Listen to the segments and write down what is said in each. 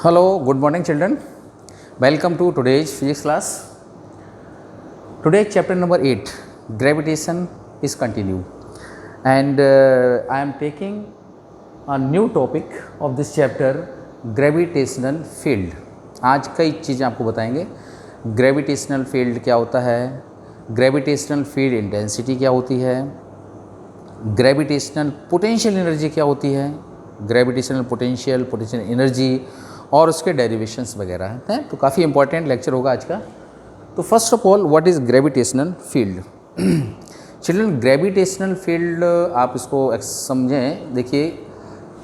Hello, good morning children. Welcome to today's physics class. Today chapter number 8, gravitation is continued, and I am taking a new topic of this chapter, gravitational field. आज कई चीज़ें आपको बताएंगे. Gravitational field क्या होता है, gravitational field intensity क्या होती है, ग्रेविटेशनल पोटेंशियल एनर्जी क्या होती है, ग्रेविटेशनल पोटेंशियल एनर्जी और उसके डेरिवेशंस वगैरह हैं. तो काफ़ी इंपॉर्टेंट लेक्चर होगा आज का. तो first of all, what is gravitational field? Children, gravitational field आप इसको समझें. देखिए,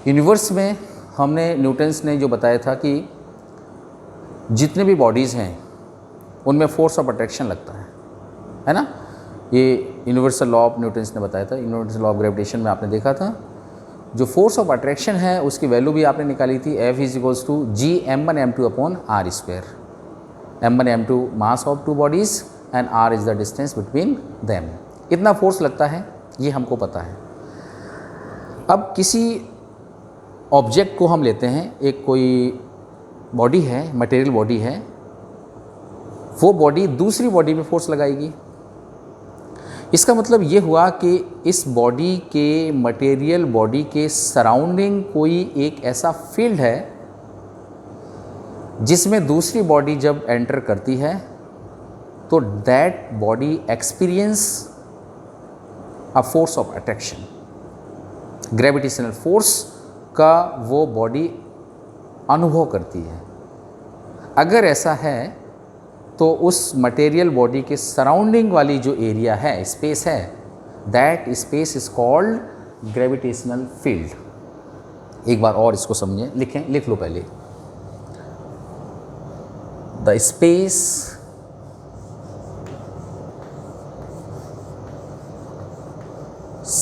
यूनिवर्स में हमने न्यूटन्स ने जो बताया था कि जितने भी बॉडीज़ हैं उनमें फोर्स ऑफ अट्रैक्शन लगता है ना. ये यूनिवर्सल लॉ ऑफ न्यूटन्स ने बताया था. यूनिवर्सल लॉ ऑफ ग्रेविटेशन में आपने देखा था जो फोर्स ऑफ अट्रैक्शन है उसकी वैल्यू भी आपने निकाली थी. F is equals to G m1 m2 upon r square. m1 m2 mass of two bodies and r is the distance between them. इतना फोर्स लगता है, ये हमको पता है. अब किसी ऑब्जेक्ट को हम लेते हैं, एक कोई बॉडी है, मटेरियल बॉडी है, वो बॉडी दूसरी बॉडी में फोर्स लगाएगी. इसका मतलब ये हुआ कि इस बॉडी के, मटेरियल बॉडी के सराउंडिंग कोई एक ऐसा फील्ड है जिसमें दूसरी बॉडी जब एंटर करती है तो that body experience a force of attraction. Gravitational force का वो बॉडी अनुभव करती है. अगर ऐसा है तो उस मटेरियल बॉडी के सराउंडिंग वाली जो एरिया है, स्पेस है, that space is called gravitational field. एक बार और इसको समझें, लिख लो पहले. The space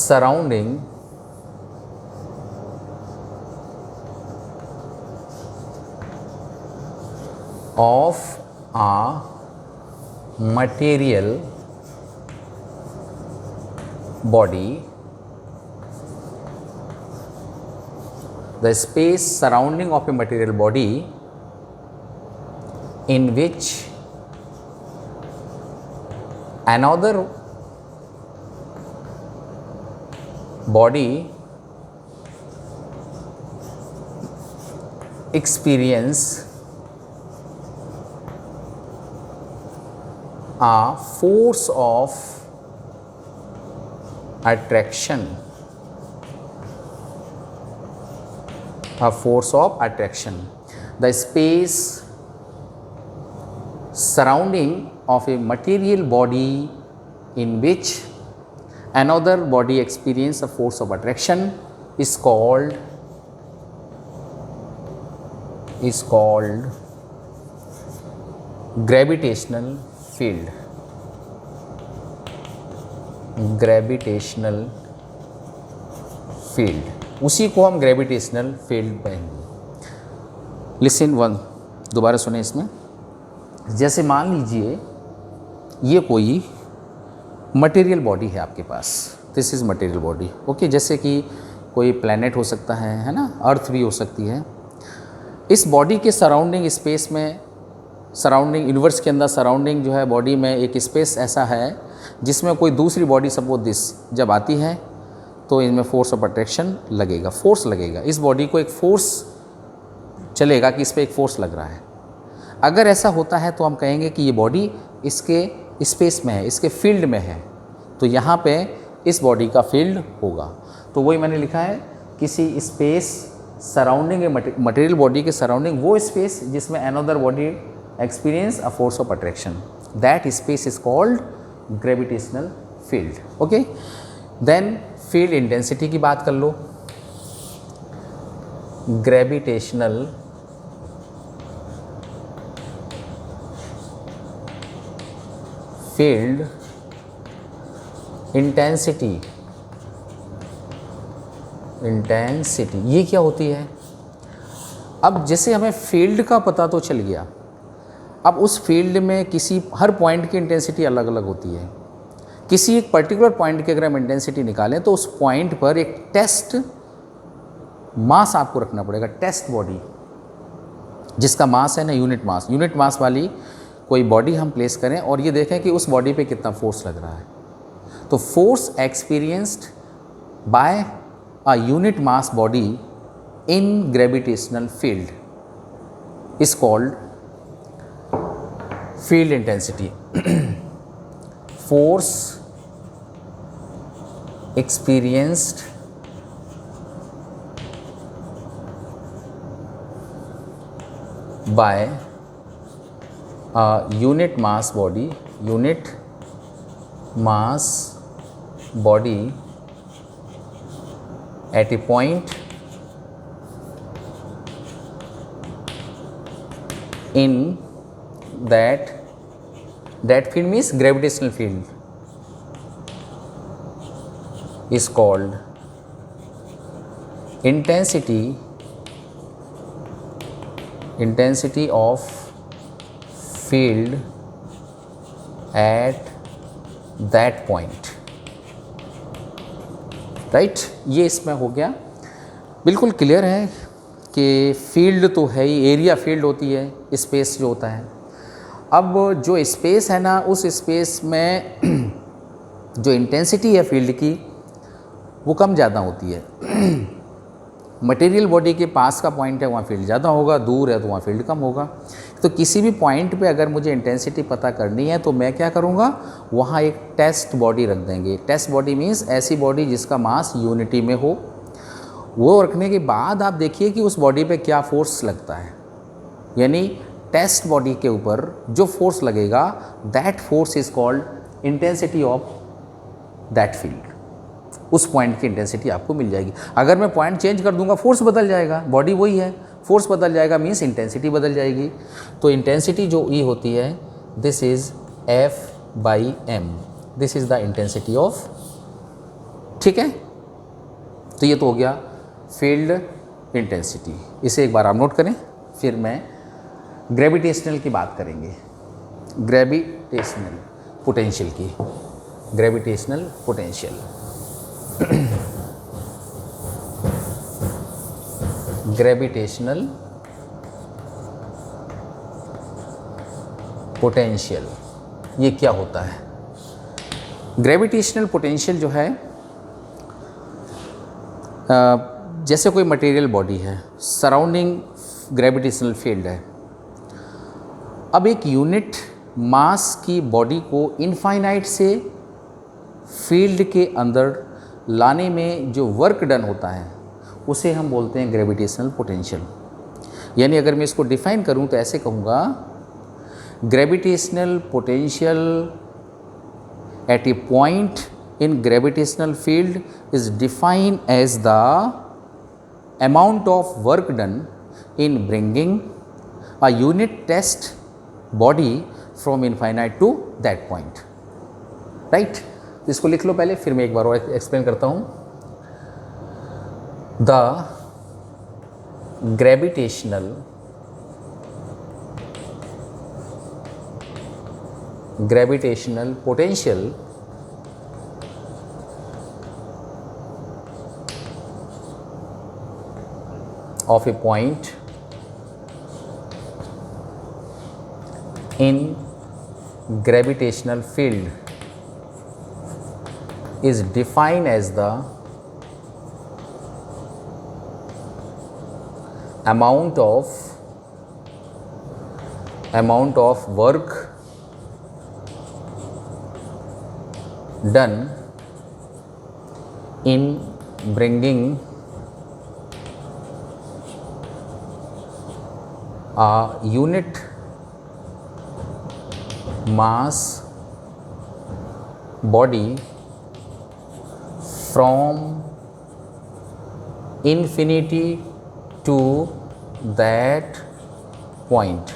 surrounding of a material body, the space surrounding of a material body in which another body experience a force of attraction, a force of attraction. The space surrounding of a material body in which another body experience a force of attraction is called gravitational field. Gravitational field, उसी को हम gravitational field कहेंगे. Listen one, दोबारा सुने इसमें. जैसे मान लीजिए ये कोई मटेरियल बॉडी है आपके पास. This is material body. Okay, जैसे कि कोई प्लैनेट हो सकता है ना, अर्थ भी हो सकती है. इस बॉडी के सराउंडिंग स्पेस में, सराउंडिंग यूनिवर्स के अंदर सराउंडिंग जो है बॉडी में एक स्पेस ऐसा है जिसमें कोई दूसरी बॉडी, सपोज दिस, जब आती है तो इनमें फोर्स ऑफ अट्रैक्शन लगेगा, फोर्स लगेगा. इस बॉडी को एक फोर्स चलेगा कि इस पर एक फोर्स लग रहा है. अगर ऐसा होता है तो हम कहेंगे कि ये बॉडी इसके स्पेस में है, इसके फील्ड में है, तो यहाँ पे इस बॉडी का फील्ड होगा. तो वही मैंने लिखा है, किसी स्पेस सराउंडिंग मटेरियल बॉडी के सराउंडिंग वो स्पेस जिसमें another body experience a force of attraction, that space is called gravitational field. okay, then field intensity की बात कर लो. gravitational field intensity ये क्या होती है? अब जैसे हमें फील्ड का पता तो चल गया, अब उस फील्ड में किसी हर पॉइंट की इंटेंसिटी अलग अलग होती है. किसी एक पर्टिकुलर पॉइंट की अगर हम इंटेंसिटी निकालें तो उस पॉइंट पर एक टेस्ट मास आपको रखना पड़ेगा, टेस्ट बॉडी. जिसका मास है ना यूनिट मास वाली कोई बॉडी हम प्लेस करें और ये देखें कि उस बॉडी पे कितना फोर्स लग रहा है। तो force experienced bye a unit mass body in gravitational field is called field intensity. Force experienced by a unit mass body at a point in that field means gravitational field is called intensity of field at that point, right. ये इसमें हो गया, बिल्कुल clear है कि field तो है ही, area field होती है, स्पेस जो होता है। अब जो स्पेस है ना, उस स्पेस में जो इंटेंसिटी है फील्ड की वो कम ज़्यादा होती है। मटेरियल बॉडी के पास का पॉइंट है वहाँ फील्ड ज़्यादा होगा, दूर है तो वहाँ फील्ड कम होगा। तो किसी भी पॉइंट पे अगर मुझे इंटेंसिटी पता करनी है तो मैं क्या करूँगा, वहाँ एक टेस्ट बॉडी रख देंगे। टेस्ट बॉडी मीन्स ऐसी बॉडी जिसका मास यूनिटी में हो। वो रखने के बाद आप देखिए कि उस बॉडी पे क्या फोर्स लगता है, यानी टेस्ट बॉडी के ऊपर जो फोर्स लगेगा that force is called intensity of that field. उस पॉइंट की इंटेंसिटी आपको मिल जाएगी। अगर मैं पॉइंट चेंज कर दूंगा फोर्स बदल जाएगा, बॉडी वही है, फोर्स बदल जाएगा मीन्स इंटेंसिटी बदल जाएगी। तो इंटेंसिटी जो ई होती है this is F/m, this is the intensity of, ठीक है। तो ये तो हो गया फील्ड इंटेंसिटी। इसे एक बार आप नोट करें, फिर मैं ग्रेविटेशनल की बात करेंगे, ग्रेविटेशनल पोटेंशियल की। ग्रेविटेशनल पोटेंशियल, ग्रेविटेशनल पोटेंशियल ये क्या होता है? ग्रेविटेशनल पोटेंशियल जो है, जैसे कोई मटेरियल बॉडी है, सराउंडिंग ग्रेविटेशनल फील्ड है। अब एक यूनिट मास की बॉडी को इनफाइनाइट से फील्ड के अंदर लाने में जो वर्क डन होता है उसे हम बोलते हैं ग्रेविटेशनल पोटेंशियल। यानी अगर मैं इसको डिफाइन करूं तो ऐसे कहूँगा, gravitational potential at A point in gravitational field is defined as the amount of work done in bringing a unit test body from infinite to that point, right? इसको लिख लो पहले, फिर मैं एक बार और एक्सप्लेन करता हूँ। The gravitational potential of a point in gravitational field is defined as the amount of work done in bringing a unit mass body from infinity to that point।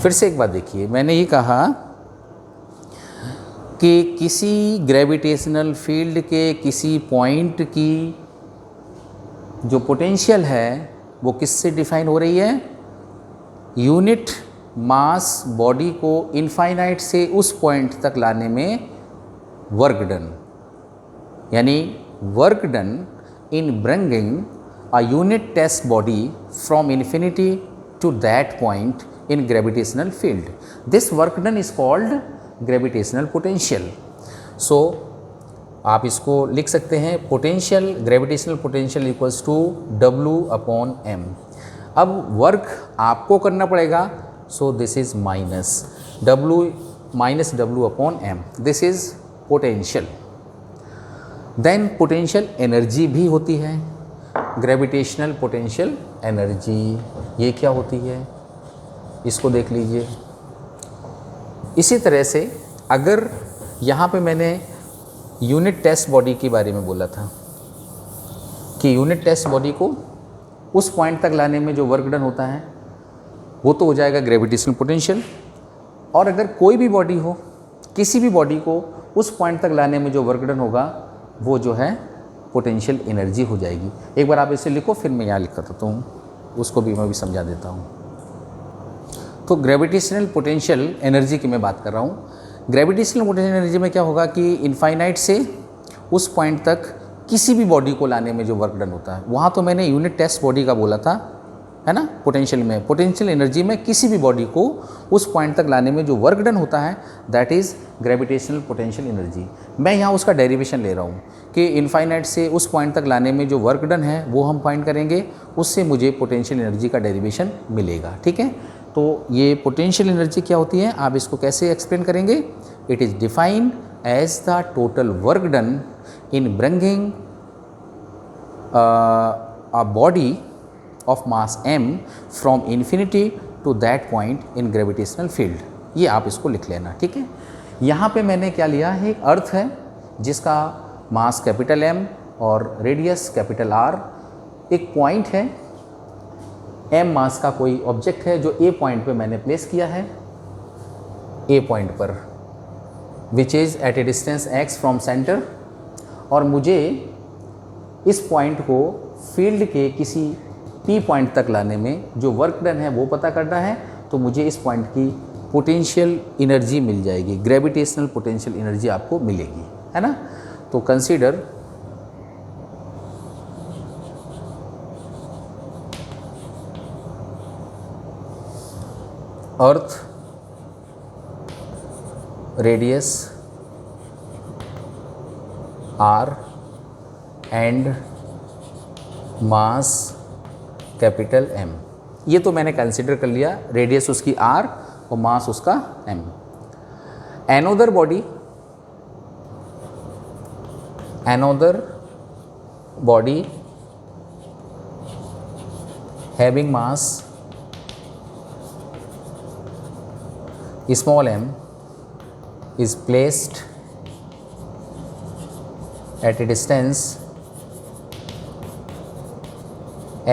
फिर से एक बात देखिए, मैंने ये कहा कि किसी ग्रेविटेशनल फील्ड के किसी पॉइंट की जो पोटेंशियल है वो किससे डिफाइन हो रही है? यूनिट मास बॉडी को इनफाइनाइट से उस पॉइंट तक लाने में वर्क डन, यानी work done in bringing a unit test body from infinity to that point in gravitational field. This work done is called gravitational potential. So आप इसको लिख सकते हैं potential, gravitational potential equals to W/m। अब work आपको करना पड़ेगा, so this is -W/m, this is potential. Then potential energy भी होती है, ग्रेविटेशनल पोटेंशियल एनर्जी, ये क्या होती है इसको देख लीजिए। इसी तरह से अगर यहाँ पे मैंने यूनिट टेस्ट बॉडी के बारे में बोला था कि यूनिट टेस्ट बॉडी को उस पॉइंट तक लाने में जो वर्क डन होता है वो तो हो जाएगा ग्रेविटेशनल पोटेंशियल, और अगर कोई भी बॉडी हो, किसी भी बॉडी को उस पॉइंट तक लाने में जो वर्क डन होगा वो जो है पोटेंशियल एनर्जी हो जाएगी। एक बार आप इसे लिखो, फिर मैं यहाँ लिख देता हूँ, उसको भी मैं भी समझा देता हूँ। तो ग्रेविटेशनल पोटेंशियल एनर्जी की मैं बात कर रहा हूँ। ग्रेविटेशनल पोटेंशियल एनर्जी में क्या होगा कि इनफाइनाइट से उस पॉइंट तक किसी भी बॉडी को लाने में जो वर्क डन होता है, वहाँ तो मैंने यूनिट टेस्ट बॉडी का बोला था, है ना। पोटेंशियल में, पोटेंशियल एनर्जी में किसी भी बॉडी को उस पॉइंट तक लाने में जो वर्क डन होता है that is gravitational potential energy. मैं यहाँ उसका डेरिवेशन ले रहा हूँ कि इनफाइनाइट से उस पॉइंट तक लाने में जो वर्क डन है वो हम फाइंड करेंगे, उससे मुझे पोटेंशियल एनर्जी का डेरिवेशन मिलेगा, ठीक है। तो ये पोटेंशियल एनर्जी क्या होती है, आप इसको कैसे एक्सप्लेन करेंगे? It is defined as the total work done in bringing a body of mass m from infinity to that point in gravitational field। ये आप इसको लिख लेना, ठीक है। यहाँ पे मैंने क्या लिया है, एक अर्थ है जिसका मास कैपिटल M और रेडियस कैपिटल R, एक पॉइंट है m मास का कोई ऑब्जेक्ट है जो A पॉइंट पे मैंने प्लेस किया है, A पॉइंट पर, which is at a distance x from centre, और मुझे इस पॉइंट को फील्ड के किसी P पॉइंट तक लाने में जो वर्क डन है वो पता करना है। तो मुझे इस पॉइंट की पोटेंशियल एनर्जी मिल जाएगी, ग्रेविटेशनल पोटेंशियल एनर्जी आपको मिलेगी, है ना। तो consider earth, radius R and mass capital M। ये तो मैंने कंसिडर कर लिया, रेडियस उसकी R और मास उसका M। Another body having mass small m is placed at a distance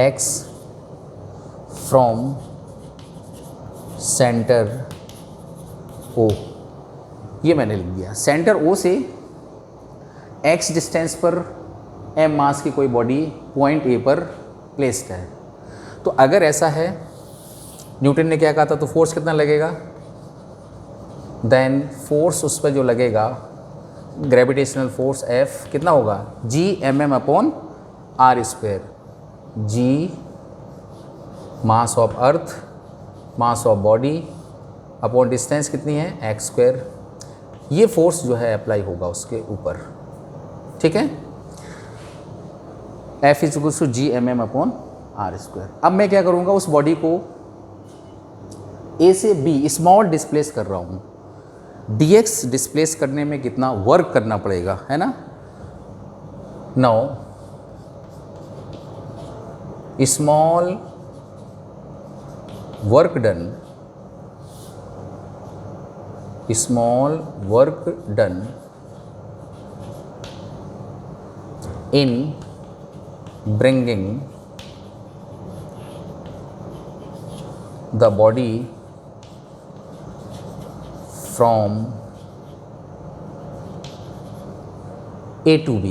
x from centre O। ये मैंने लिख दिया, सेंटर O से x डिस्टेंस पर m मास की कोई बॉडी पॉइंट A पर प्लेस्ड है। तो अगर ऐसा है, न्यूटन ने क्या कहा था, तो फोर्स कितना लगेगा, देन फोर्स उस पर जो लगेगा ग्रेविटेशनल फोर्स F कितना होगा, G/m/r²। G mass of earth, mass of body upon distance कितनी है, x²। ये फोर्स जो है अप्लाई होगा उसके ऊपर, ठीक है। F = G/m/r²। अब मैं क्या करूँगा, उस बॉडी को A से B स्मॉल डिस्प्लेस कर रहा हूँ। dx डिस्प्लेस करने में कितना वर्क करना पड़ेगा, है ना। Now small work done in bringing the body from A to B,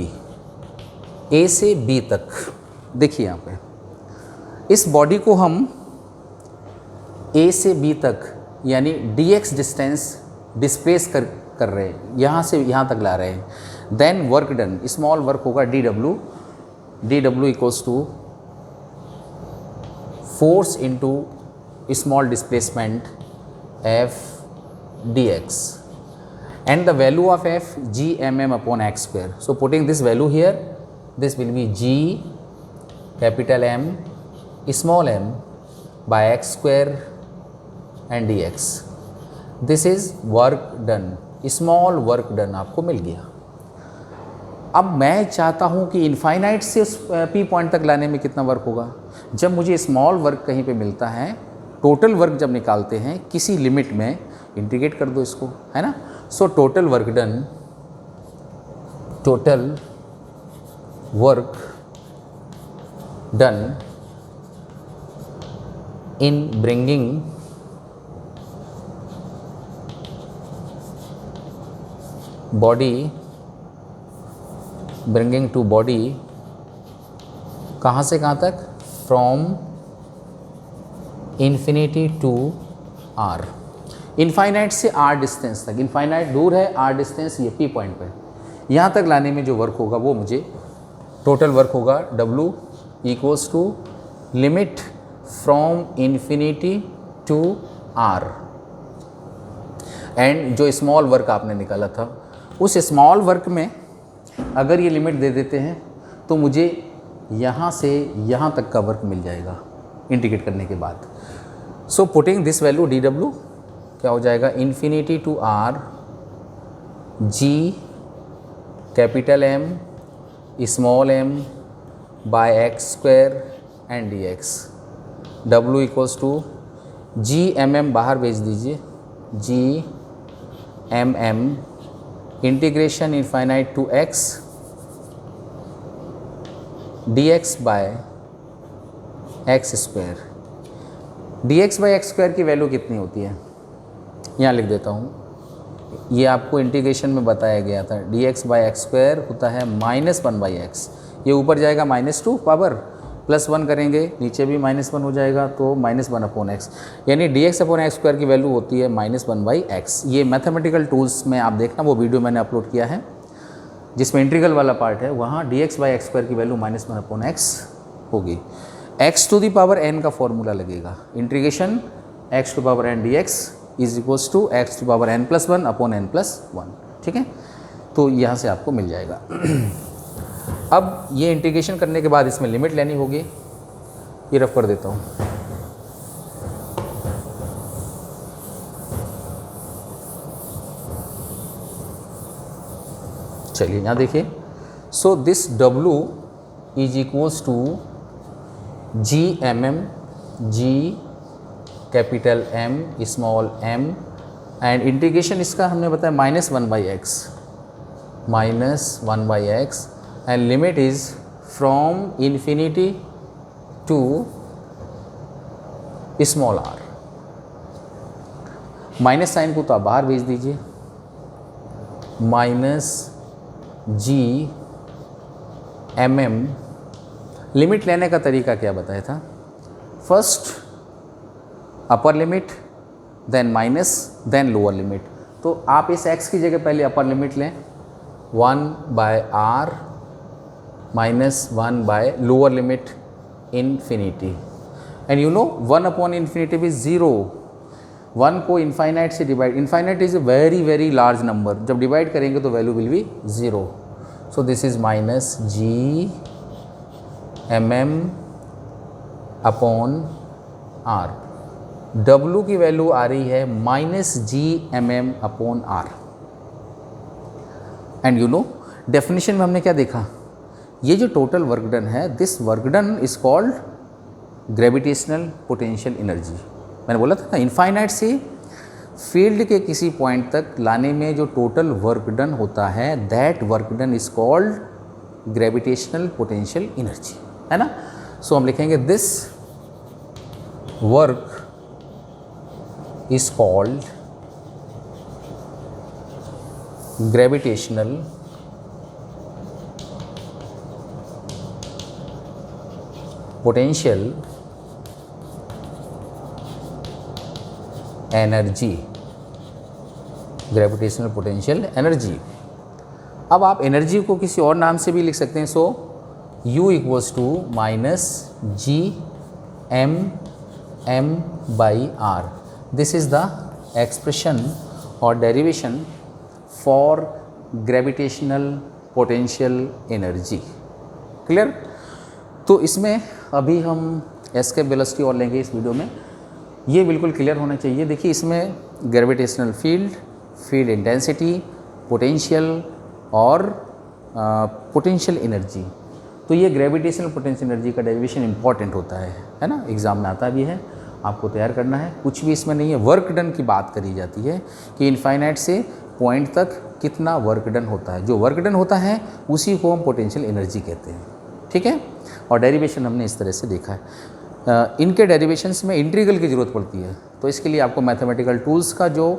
A से B तक। देखिए यहाँ पे इस बॉडी को हम A से B तक यानी dx डिस्टेंस डिस्प्लेस कर रहे हैं, यहाँ से यहाँ तक ला रहे हैं। Then work done, small work होगा dw = force into small displacement f dx, and the value of f g mm upon x square. So putting this value here, this will be g capital M small m by x square and dx. This is work done, small work done आपको मिल गया। अब मैं चाहता हूँ कि infinite से P point तक लाने में कितना वर्क होगा। जब मुझे स्मॉल वर्क कहीं पे मिलता है, टोटल वर्क जब निकालते हैं किसी लिमिट में, इंटीग्रेट कर दो इसको, है ना। So total work done in bringing to body कहाँ से कहाँ तक, from infinity to R, infinite से आर डिस्टेंस तक। इनफाइनाइट दूर है, आर डिस्टेंस ये पी पॉइंट पे, यहाँ तक लाने में जो वर्क होगा वो मुझे टोटल वर्क होगा W equals to limit from infinity to R, and जो स्मॉल वर्क आपने निकाला था उस स्मॉल वर्क में अगर ये लिमिट दे देते हैं तो मुझे यहाँ से यहाँ तक का वर्क मिल जाएगा इंटीग्रेट करने के बाद। So putting this value dW क्या हो जाएगा, infinity to R G capital M small m by x square and d x. W equals to G mm बाहर भेज दीजिए, G mm integration infinite to x dx by x square. dx by x square की value कितनी होती है, यहाँ लिख देता हूँ, ये आपको इंटीग्रेशन में बताया गया था। dx बाई एक्स स्क्वायर होता है -1/x, ये ऊपर जाएगा -2 पावर +1 करेंगे, नीचे भी -1 हो जाएगा तो -1/x, यानी dx/x स्क्वायर की वैल्यू होती है -1/x। ये मैथमेटिकल टूल्स में आप देखना, वो वीडियो मैंने अपलोड किया है जिसमें इंटीग्रल वाला पार्ट है, वहाँ dx/x स्क्वायर की वैल्यू -1/x होगी। x to the power n का फॉर्मूला लगेगा, integration x to power n dx is equals to x to power n+1/n+1, ठीक है। तो यहाँ से आपको मिल जाएगा। अब ये इंटीग्रेशन करने के बाद इसमें लिमिट लेनी होगी, ये रफ कर देता हूँ। चलिए यहाँ देखिए, so this W is equals to G mm G capital M small m, and integration इसका हमने बताया -1/x, and limit is from infinity to small r। Minus sign को तो आप बाहर भेज दीजिए, -g mm। लिमिट लेने का तरीका क्या बताया था, first upper limit, then minus, then lower limit. तो आप इस x की जगह पहले अपर लिमिट लें, 1/r -1 by lower limit infinity, and you know 1/infinity भी 0, 1 को इनफाइनाइट से divide, infinite is a very very large number, जब डिवाइड करेंगे तो value will be 0। So this is -g mm upon r। W की value आ रही है -g mm upon r, and you know definition में हमने क्या देखा, ये जो टोटल वर्क डन है, this work done is called gravitational potential energy. मैंने बोला था ना, इनफाइनाइट से फील्ड के किसी पॉइंट तक लाने में जो टोटल वर्क डन होता है, that work done is called gravitational potential energy, है ना। सो हम लिखेंगे this work is called gravitational potential energy, gravitational potential energy. अब आप एनर्जी को किसी और नाम से भी लिख सकते हैं। So U equals to -g m m/r. This is the expression और derivation for gravitational potential energy. Clear? तो इसमें अभी हम एस्केप वेलोसिटी और लेंगे इस वीडियो में. ये बिल्कुल क्लियर होना चाहिए. देखिए इसमें gravitational field, field intensity, potential और पोटेंशियल एनर्जी. तो ये ग्रेविटेशनल पोटेंशियल एनर्जी का डेरिवेशन इंपॉर्टेंट होता है ना. एग्ज़ाम में आता भी है, आपको तैयार करना है. कुछ भी इसमें नहीं है. वर्क डन की बात करी जाती है कि इनफाइनाइट से पॉइंट तक कितना वर्क डन होता है. जो वर्क डन होता है उसी को हम पोटेंशियल एनर्जी कहते हैं. ठीक है. और डेरिवेशन हमने इस तरह से देखा है. इनके डेरिवेशंस में इंटीग्रल की ज़रूरत पड़ती है. तो इसके लिए आपको मैथमेटिकल टूल्स का जो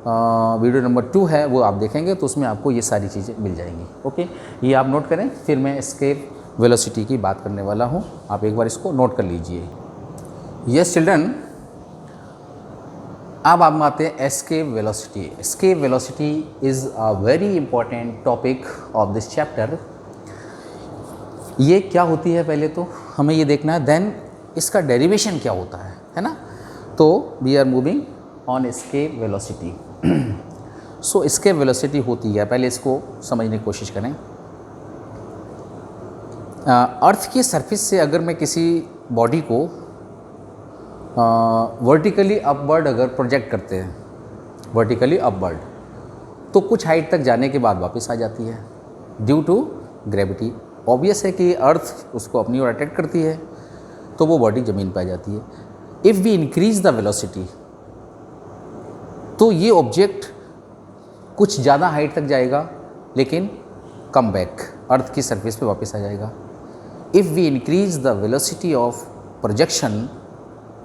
वीडियो नंबर 2 है वो आप देखेंगे तो उसमें आपको ये सारी चीज़ें मिल जाएंगी. ओके, ये आप नोट करें. फिर मैं एस्केप वेलोसिटी की बात करने वाला हूँ. आप एक बार इसको नोट कर लीजिए. यस चिल्ड्रन, अब आप आते हैं escape velocity. Escape velocity is a very important topic of this chapter. ये क्या होती है पहले तो हमें ये देखना है, देन इसका डेरिवेशन क्या होता है ना. तो we are moving on escape velocity. So escape velocity होती है, पहले इसको समझने की कोशिश करें. अर्थ के सरफेस से अगर मैं किसी बॉडी को वर्टिकली अपवर्ड अगर प्रोजेक्ट करते हैं, वर्टिकली अपवर्ड, तो कुछ हाइट तक जाने के बाद वापस आ जाती है ड्यू टू ग्रेविटी. ऑब्वियस है कि अर्थ उसको अपनी ओर अट्रैक्ट करती है तो वो बॉडी ज़मीन पर आ जाती है. If we increase the velocity तो ये ऑब्जेक्ट कुछ ज़्यादा हाइट तक जाएगा लेकिन कम बैक अर्थ की सरफेस पे वापस आ जाएगा. If we increase the velocity of projection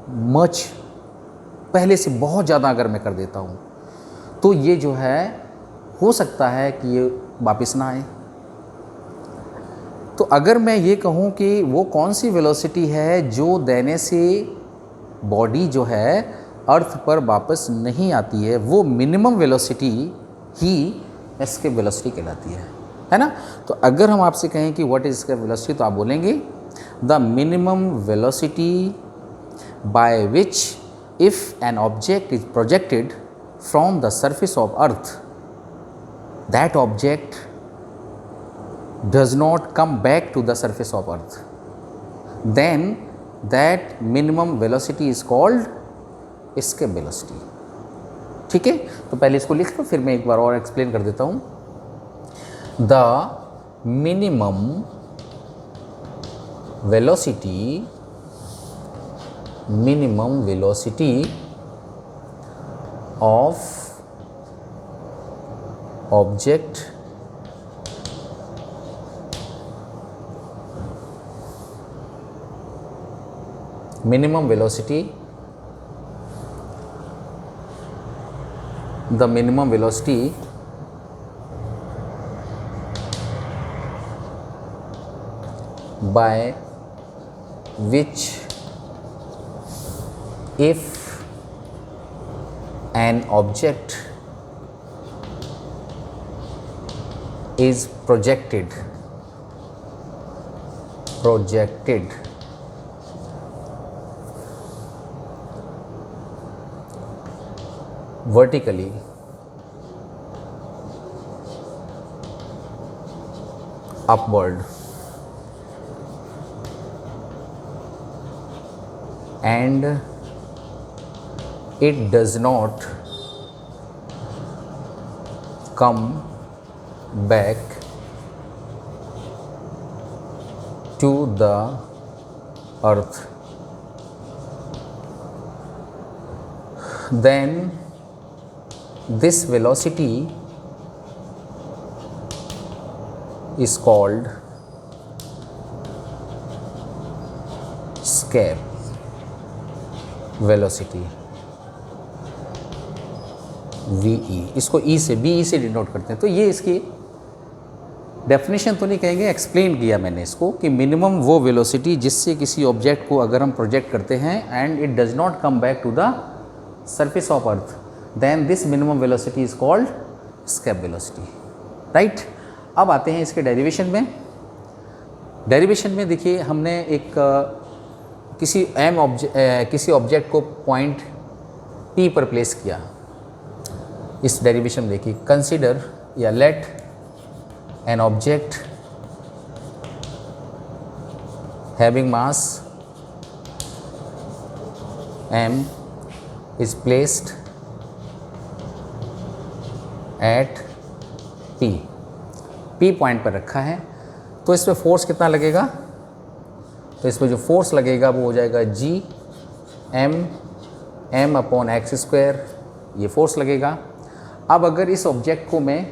much, पहले से बहुत ज़्यादा अगर मैं कर देता हूँ तो ये जो है हो सकता है कि ये वापस ना आए. तो अगर मैं ये कहूँ कि वो कौन सी वेलोसिटी है जो देने से बॉडी जो है अर्थ पर वापस नहीं आती है, वो मिनिमम वेलोसिटी ही एस्केप वेलोसिटी कहलाती है ना. तो अगर हम आपसे कहें कि व्हाट इज एस्केप वेलोसिटी तो आप बोलेंगे the minimum velocity by which if an object is projected from the surface of earth that object does not come back to the surface of earth, then that minimum velocity is called escape velocity. ठीक है. तो पहले इसको लिख लो, फिर मैं एक बार और एक्सप्लेन कर देता हूँ. The minimum velocity of object the minimum velocity by which if an object is projected vertically upward and it does not come back to the earth, then this velocity is called escape velocity. VE इसको E से BE से denote करते हैं. तो ये इसकी definition तो नहीं कहेंगे, एक्सप्लेन किया मैंने इसको कि मिनिमम वो वेलोसिटी जिससे किसी ऑब्जेक्ट को अगर हम प्रोजेक्ट करते हैं and it does not come back to the surface of earth, then this minimum velocity is called escape velocity, right? अब आते हैं इसके डेरिवेशन में. डेरिवेशन में देखिए हमने एक किसी ऑब्जेक्ट को पॉइंट P पर प्लेस किया, इस डेरिवेशन देखिए, कंसिडर या let an object having mass m is placed at P point पर रखा है, तो इस पर फोर्स कितना लगेगा? तो इस पर जो फोर्स लगेगा वो हो जाएगा G m upon x square, ये फोर्स लगेगा। अब अगर इस ऑब्जेक्ट को मैं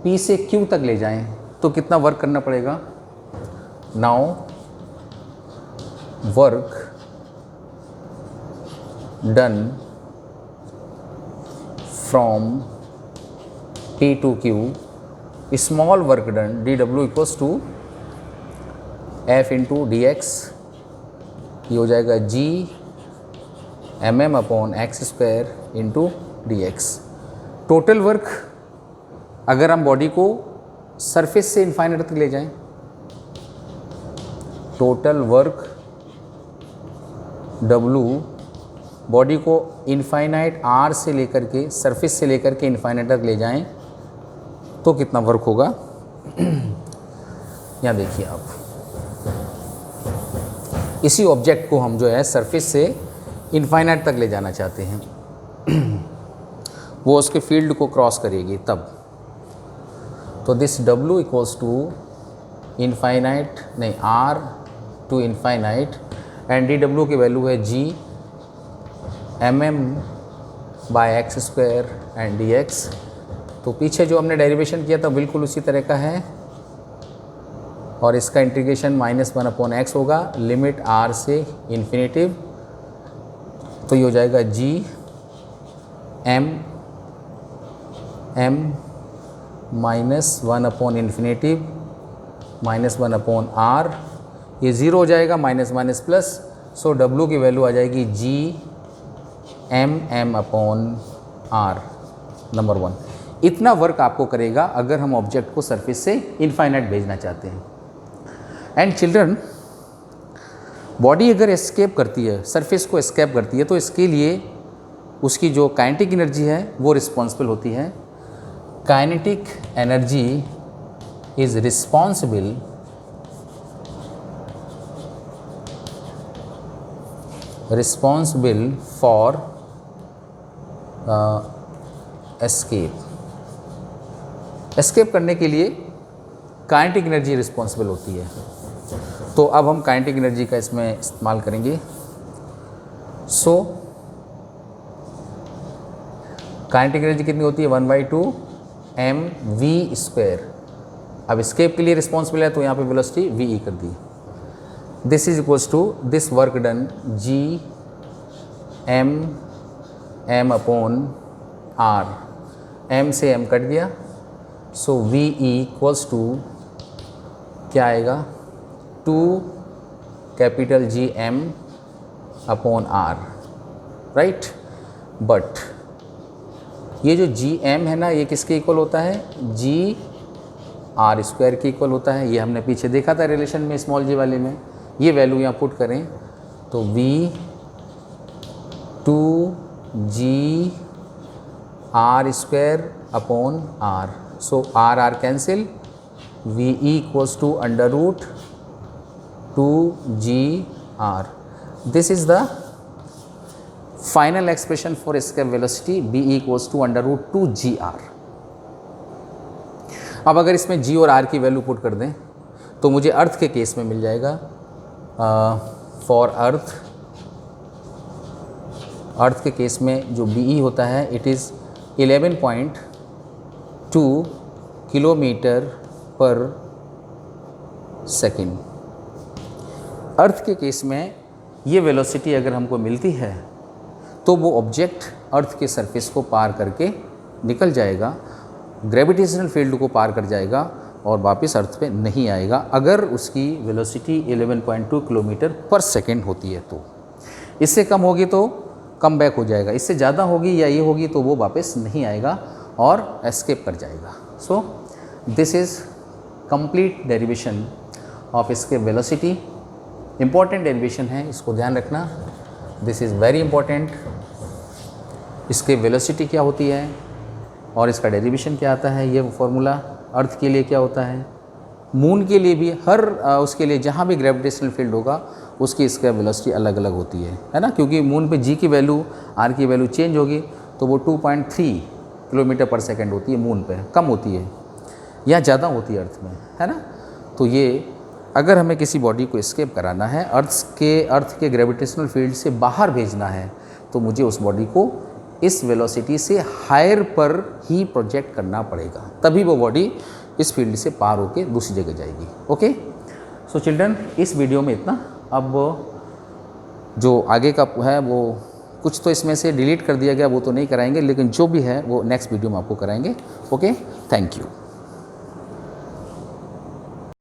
P से Q तक ले जाएं तो कितना वर्क करना पड़ेगा? Now work done from P to Q, small work done dW equals to F into dx, ये हो जाएगा G mm upon x square into dx। Total work अगर हम बॉडी को सरफेस से इनफाइनाइट तक ले जाएं, टोटल वर्क W बॉडी को इनफाइनाइट R से लेकर के, सरफेस से लेकर के इनफाइनाइट तक ले जाएं तो कितना वर्क होगा? यहाँ देखिए आप, इसी ऑब्जेक्ट को हम जो है सरफेस से इनफाइनाइट तक ले जाना चाहते हैं, वो उसके फील्ड को क्रॉस करेगी तब। तो this W equals to infinite नहीं R to infinite, and dW की वैल्यू है G mm by x square and dx। तो पीछे जो हमने डेरिवेशन किया था बिल्कुल उसी तरह का है, और इसका इंटीग्रेशन -1 अपॉन एक्स होगा, लिमिट R से इन्फिनेटिव, तो ये हो जाएगा G m -1 upon infinitive -1 upon R, ये ज़ीरो हो जाएगा, माइनस माइनस प्लस, सो W की वैल्यू आ जाएगी G m upon R। Number 1, इतना वर्क आपको करेगा अगर हम ऑब्जेक्ट को सरफेस से इनफाइनाइट भेजना चाहते हैं। एंड चिल्ड्रन, बॉडी अगर एस्केप करती है, सरफेस को एस्केप करती है, तो इसके लिए उसकी जो काइनेटिक एनर्जी है वो रिस्पॉन्सिबल होती है। Kinetic energy is responsible for escape करने के लिए काइनेटिक एनर्जी रिस्पॉन्सिबल होती है। तो अब हम काइनेटिक एनर्जी का इसमें इस्तेमाल करेंगे। सो काइनेटिक एनर्जी कितनी होती है? 1/2 mv²। अब एस्केप के लिए रिस्पॉन्सिबल है तो यहाँ पे वेलोसिटी ve कर दी। This is equals to this work done G m upon R, m से m कट गया, सो ve इक्वल्स टू क्या आएगा? 2 capital G m upon R, right. But ये जो G m है ना, ये किसके इक्वल होता है? G R स्क्वायर के इक्वल होता है। ये हमने पीछे देखा था रिलेशन में, स्मॉल g वाले में। ये वैल्यू यहाँ पुट करें तो V 2G R square upon R, so R cancel, VE equals to under root 2G R। This is the final expression for escape velocity, BE equals to under root 2G R। अब अगर इसमें G और R की value put कर दें तो मुझे अर्थ के केस में मिल जाएगा, फॉर अर्थ के केस में जो BE होता है इट इज़ 11.2 किलोमीटर पर सेकेंड। अर्थ के केस में ये वेलोसिटी अगर हमको मिलती है तो वो ऑब्जेक्ट अर्थ के सरफेस को पार करके निकल जाएगा, ग्रेविटेशनल फील्ड को पार कर जाएगा और वापस अर्थ पे नहीं आएगा, अगर उसकी वेलोसिटी 11.2 किलोमीटर पर सेकेंड होती है। तो इससे कम होगी तो कम बैक हो जाएगा, इससे ज़्यादा होगी या ये होगी तो वो वापस नहीं आएगा और एस्केप कर जाएगा। So this is complete derivation of escape velocity important derivation है, इसको ध्यान रखना, दिस इज़ वेरी इंपॉर्टेंट। इसके वेलोसिटी क्या होती है और इसका डेरिवेशन क्या आता है, ये फॉर्मूला अर्थ के लिए क्या होता है, मून के लिए भी, हर उसके लिए जहाँ भी ग्रेविटेशनल फील्ड होगा उसकी इसका वेलोसिटी अलग अलग होती है ना, क्योंकि मून पे जी की वैल्यू, आर की वैल्यू चेंज होगी तो वो 2.3 किलोमीटर पर सेकंड होती है मून पे, कम होती है या ज़्यादा होती है अर्थ में, है ना। तो ये अगर हमें किसी बॉडी को एस्केप कराना है, अर्थ के ग्रेविटेशनल फील्ड से बाहर भेजना है, तो मुझे उस बॉडी को इस वेलोसिटी से हायर पर ही प्रोजेक्ट करना पड़ेगा, तभी वो बॉडी इस फील्ड से पार होके दूसरी जगह जाएगी। ओके, सो चिल्ड्रन, इस वीडियो में इतना। अब जो आगे का है वो कुछ तो इसमें से डिलीट कर दिया गया, वो तो नहीं कराएंगे, लेकिन जो भी है वो नेक्स्ट वीडियो में आपको कराएंगे। Okay, thank you.